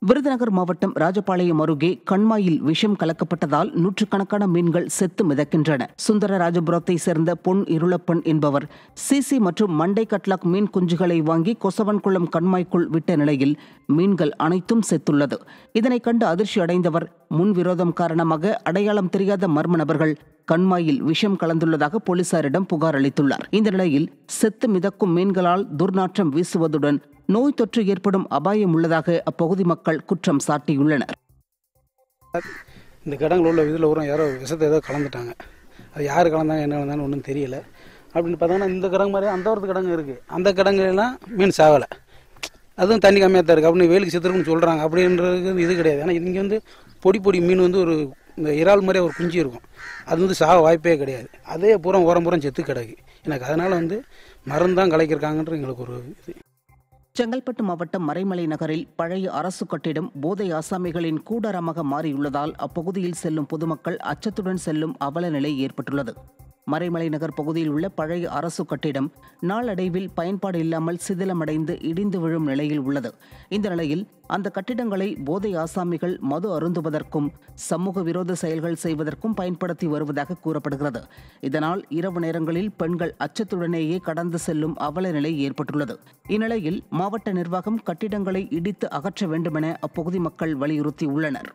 விருதுநகர் மாவட்டம் ராஜபாளையம் அருகே கண்மாயில் விஷம் கலக்கப்பட்டதால் நூற்றுக்கணக்கான மீன்கள் செத்து மிதக்கின்றன. சுந்தரராஜபுரத்தை சேர்ந்த பொன் இருளப்பன் என்பவர் சிசி மற்றும் மண்டை கட்லாக் மீன் குஞ்சுகளை வாங்கி கொசவன்குளம் கண்மாய்க்குள் விட்ட நிலையில் மீன்கள் அனைத்தும் செத்துள்ளது. இதனை கண்டு அதிர்ச்சி அடைந்தவர் முன்விரோதம் காரணமாக அடையாளம் தெரியாத மர்ம நபர்கள் கண்மாயில் விஷம் கலந்துள்ளதாக போலீசாரிடம் புகார் அளித்துள்ளார். இந்த நிலையில் செத்து மிதக்கும் மீன்களால் துர்நாற்றம் வீசுவதுடன் நோய் தொற்று ஏற்படும் அபாயம் உள்ளதாக அப்பகுதி மக்கள் குற்றம் சாட்டியுள்ளனர். இந்த கிடங்குல உள்ள இதில் ஒரு யாரோ விஷத்தை ஏதோ கலந்துட்டாங்க. அது யார் கலந்தாங்க என்ன கலந்தான்னு ஒன்றும் தெரியல. அப்படின்னு பார்த்தோன்னா இந்த கிடங்கு மாதிரி அந்த ஒரு கிடங்கு இருக்குது. அந்த கிடங்குலாம் மீன் சாவலை, அதுவும் தண்ணி கம்மியாக தான் இருக்குது அப்படின்னு வெயிலுக்கு செத்துருக்குன்னு சொல்கிறாங்க. அப்படின்றது இது கிடையாது. ஏன்னா இங்கே வந்து பொடி மீன் வந்து ஒரு இந்த இறால் மாதிரியே ஒரு குஞ்சு இருக்கும். அது வந்து சாக வாய்ப்பே கிடையாது. அதே ஓரம் செத்து கிடக்கு. எனக்கு அதனால் வந்து மருந்தான் கலைக்கிருக்காங்கன்ற எங்களுக்கு ஒரு இது. செங்கல்பட்டு மாவட்டம் மறைமலை நகரில் பழைய அரசு கட்டிடம் போதை ஆசாமிகளின் கூடாரமாக மாறியுள்ளதால் அப்பகுதியில் செல்லும் பொதுமக்கள் அச்சத்துடன் செல்லும் அவல நிலை ஏற்பட்டுள்ளது. மறைமலை நகர் பகுதியில் உள்ள பழைய அரசு கட்டிடம் நாளடைவில் பயன்பாடு இல்லாமல் சிதிலமடைந்து இடிந்து விழும் நிலையில் உள்ளது. இந்த நிலையில் அந்த கட்டிடங்களை போதை ஆசாமிகள் மது அருந்துவதற்கும் சமூக விரோத செயல்கள் செய்வதற்கும் பயன்படுத்தி வருவதாக கூறப்படுகிறது. இதனால் இரவு நேரங்களில் பெண்கள் அச்சத்துடனேயே கடந்து செல்லும் அவல நிலை ஏற்பட்டுள்ளது. இந்நிலையில் மாவட்ட நிர்வாகம் கட்டிடங்களை இடித்து அகற்ற வேண்டுமென அப்பகுதி மக்கள் வலியுறுத்தியுள்ளனர்.